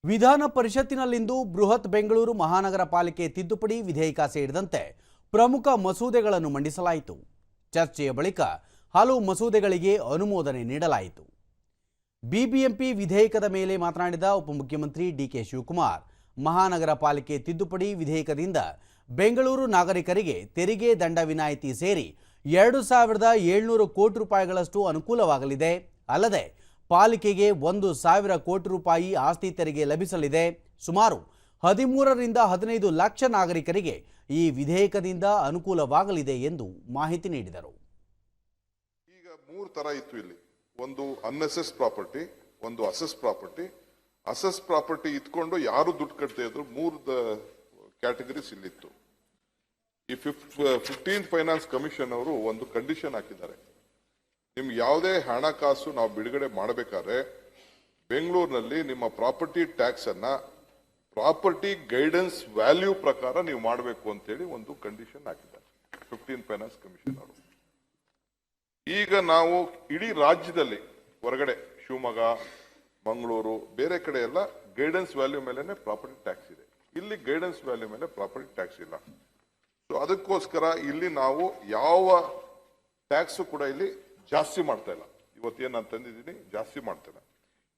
ವಿಧಾನ ಪರಿಷತ್ತಿನಲ್ಲಿಂದು ಬೃಹತ್ ಬೆಂಗಳೂರು ಮಹಾನಗರ ಪಾಲಿಕೆ ತಿದ್ದುಪಡಿ ವಿಧೇಯಕ ಸೇರಿದಂತೆ ಪ್ರಮುಖ ಮಸೂದೆಗಳನ್ನು ಮಂಡಿಸಲಾಯಿತು. ಚರ್ಚೆಯ ಬಳಿಕ ಹಲವು ಮಸೂದೆಗಳಿಗೆ ಅನುಮೋದನೆ ನೀಡಲಾಯಿತು. ಬಿಬಿಎಂಪಿ ವಿಧೇಯಕದ ಮೇಲೆ ಮಾತನಾಡಿದ ಉಪಮುಖ್ಯಮಂತ್ರಿ ಡಿಕೆ ಶಿವಕುಮಾರ್, ಮಹಾನಗರ ಪಾಲಿಕೆ ತಿದ್ದುಪಡಿ ವಿಧೇಯಕದಿಂದ ಬೆಂಗಳೂರು ನಾಗರಿಕರಿಗೆ ತೆರಿಗೆ ದಂಡ ವಿನಾಯಿತಿ ಸೇರಿ 2,700 ಕೋಟಿ ರೂಪಾಯಿಗಳಷ್ಟು ಅನುಕೂಲವಾಗಲಿದೆ. ಅಲ್ಲದೆ ಪಾಲಿಕೆಗೆ 1,000 ಕೋಟಿ ರೂಪಾಯಿ ಆಸ್ತಿ ತೆರಿಗೆ ಲಭಿಸಲಿದೆ. ಸುಮಾರು 13 ರಿಂದ 15 ಲಕ್ಷ ನಾಗರಿಕರಿಗೆ ಈ ವಿಧೇಯಕದಿಂದ ಅನುಕೂಲವಾಗಲಿದೆ ಎಂದು ಮಾಹಿತಿ ನೀಡಿದರು. ಈಗ 3 ತರ ಇತ್ತು ಇಲ್ಲಿ. ಒಂದು ಅನ್ಅಸೆಸ್ ಪ್ರಾಪರ್ಟಿ, ಒಂದು ಅಸೆಸ್ ಪ್ರಾಪರ್ಟಿ. ಅಸೆಸ್ ಪ್ರಾಪರ್ಟಿ ಇಟ್ಕೊಂಡು ಯಾರು ದುಡ್ಡು ಕಟ್ತಾ ಇದ್ರು 3 ಕ್ಯಾಟಗರೀಸ್ ಇಲ್ಲಿತ್ತು. ಈ 15th ಫೈನಾನ್ಸ್ ಕಮಿಷನ್ ಅವರು ಒಂದು ಕಂಡೀಷನ್ ಹಾಕಿದ್ದಾರೆ. ನಿಮ್ಗೆ ಯಾವುದೇ ಹಣಕಾಸು ನಾವು ಬಿಡುಗಡೆ ಮಾಡಬೇಕಾದ್ರೆ ಬೆಂಗಳೂರಿನಲ್ಲಿ ನಿಮ್ಮ ಪ್ರಾಪರ್ಟಿ ಟ್ಯಾಕ್ಸ್ ಅನ್ನ ಪ್ರಾಪರ್ಟಿ ಗೈಡೆನ್ಸ್ ವ್ಯಾಲ್ಯೂ ಪ್ರಕಾರ ನೀವು ಮಾಡಬೇಕು ಅಂತೇಳಿ ಒಂದು ಕಂಡೀಷನ್ ಹಾಕಿದ್ದಾರೆ 15th ಫೈನಾನ್ಸ್ ಕಮಿಷನ್ ಅವರು. ಈಗ ನಾವು ಇಡೀ ರಾಜ್ಯದಲ್ಲಿ ಹೊರಗಡೆ ಶಿವಮೊಗ್ಗ, ಮಂಗಳೂರು, ಬೇರೆ ಕಡೆ ಎಲ್ಲ ಗೈಡೆನ್ಸ್ ವ್ಯಾಲ್ಯೂ ಮೇಲೆನೆ ಪ್ರಾಪರ್ಟಿ ಟ್ಯಾಕ್ಸ್ ಇದೆ. ಇಲ್ಲಿ ಗೈಡೆನ್ಸ್ ವ್ಯಾಲ್ಯೂ ಮೇಲೆ ಪ್ರಾಪರ್ಟಿ ಟ್ಯಾಕ್ಸ್ ಇಲ್ಲ. ಸೊ ಅದಕ್ಕೋಸ್ಕರ ಇಲ್ಲಿ ನಾವು ಯಾವ ಟ್ಯಾಕ್ಸ್ ಕೂಡ ಇಲ್ಲಿ ಜಾಸ್ತಿ ಮಾಡ್ತಾ ಇಲ್ಲ. ಇವತ್ತೇನು ನಾನು ತಂದಿದ್ದೀನಿ ಜಾಸ್ತಿ ಮಾಡ್ತಾ ಇಲ್ಲ.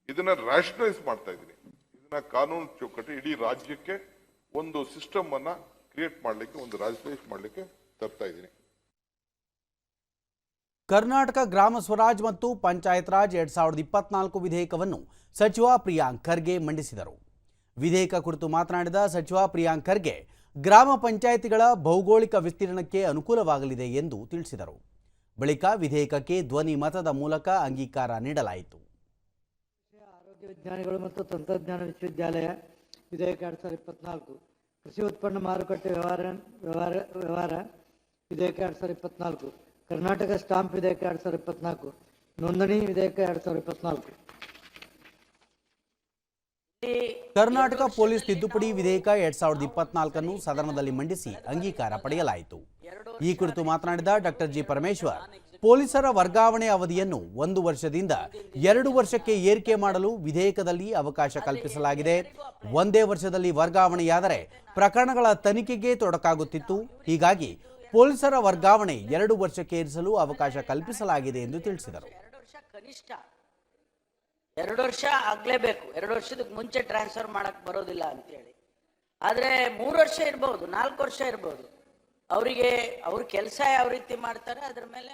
ಇದನ್ನ ರ್ಯಾಷನಲೈಸ್ ಮಾಡ್ತಾ ಇದ್ದೀನಿ. ಇದನ್ನ ಕಾನೂನು ಚೌಕಟ್ಟು ಇಡೀ ರಾಜ್ಯಕ್ಕೆ ಒಂದು ಸಿಸ್ಟಮ್ ಅನ್ನ ಕ್ರಿಯೇಟ್ ಮಾಡಲಿಕ್ಕೆ, ಒಂದು ರ್ಯಾಷನಲೈಸ್ ಮಾಡಲಿಕ್ಕೆ ತರ್ತಾ ಇದ್ದೀನಿ. ಕರ್ನಾಟಕ ಗ್ರಾಮ ಸ್ವರಾಜ್ ಮತ್ತು ಪಂಚಾಯತ್ ರಾಜ್ 2024 ವಿಧೇಯಕವನ್ನು ಸಚಿವ ಪ್ರಿಯಾಂಕ್ ಖರ್ಗೆ ಮಂಡಿಸಿದರು. ವಿಧೇಯಕ ಕುರಿತು ಮಾತನಾಡಿದ ಸಚಿವ ಪ್ರಿಯಾಂಕ್ ಖರ್ಗೆ, ಗ್ರಾಮ ಪಂಚಾಯಿತಿಗಳ ಭೌಗೋಳಿಕ ವಿಸ್ತೀರ್ಣಕ್ಕೆ ಅನುಕೂಲವಾಗಲಿದೆ ಎಂದು ತಿಳಿಸಿದರು. ಬಳಿಕ ವಿಧೇಯಕಕ್ಕೆ ಧ್ವನಿ ಮತದ ಮೂಲಕ ಅಂಗೀಕಾರ ನೀಡಲಾಯಿತು. ಆರೋಗ್ಯ ವಿಜ್ಞಾನಿಗಳು ಮತ್ತು ತಂತ್ರಜ್ಞಾನ ವಿಶ್ವವಿದ್ಯಾಲಯ ವಿಧೇಯಕ 2024, ಕೃಷಿ ಉತ್ಪನ್ನ ಮಾರುಕಟ್ಟೆ ವ್ಯವಹಾರ ವಿಧೇಯಕ 2024, ಕರ್ನಾಟಕ ಸ್ಟಾಂಪ್ ವಿಧೇಯಕ 2024, ನೋಂದಣಿ ವಿಧೇಯಕ 2024. ಕರ್ನಾಟಕ ಪೊಲೀಸ್ ತಿದ್ದುಪಡಿ ವಿಧೇಯಕ 2024 ಸದನದಲ್ಲಿ ಮಂಡಿಸಿ ಅಂಗೀಕಾರ ಪಡೆಯಲಾಯಿತು. ಈ ಕುರಿತು ಮಾತನಾಡಿದ ಡಾಕ್ಟರ್ ಜಿ ಪರಮೇಶ್ವರ್, ಪೊಲೀಸರ ವರ್ಗಾವಣೆ ಅವಧಿಯನ್ನು 1 ವರ್ಷದಿಂದ 2 ವರ್ಷಕ್ಕೆ ಏರಿಕೆ ಮಾಡಲು ವಿಧೇಯಕದಲ್ಲಿ ಅವಕಾಶ ಕಲ್ಪಿಸಲಾಗಿದೆ. ಒಂದೇ ವರ್ಷದಲ್ಲಿ ವರ್ಗಾವಣೆಯಾದರೆ ಪ್ರಕರಣಗಳ ತನಿಖೆಗೆ ತೊಡಕಾಗುತ್ತಿತ್ತು. ಹೀಗಾಗಿ ಪೊಲೀಸರ ವರ್ಗಾವಣೆ 2 ವರ್ಷಕ್ಕೆ ಏರಿಸಲು ಅವಕಾಶ ಕಲ್ಪಿಸಲಾಗಿದೆ ಎಂದು ತಿಳಿಸಿದರು. 2 ವರ್ಷ ಆಗ್ಲೇಬೇಕು. 2 ವರ್ಷದಕ್ಕೆ ಮುಂಚೆ ಟ್ರಾನ್ಸ್ಫರ್ ಮಾಡಕ್ ಬರೋದಿಲ್ಲ ಅಂತೇಳಿ. ಆದ್ರೆ 3 ವರ್ಷ ಇರ್ಬೋದು, 4 ವರ್ಷ ಇರ್ಬೋದು. ಅವರಿಗೆ ಅವ್ರ ಕೆಲಸ ಯಾವ ರೀತಿ ಮಾಡ್ತಾರೆ ಅದ್ರ ಮೇಲೆ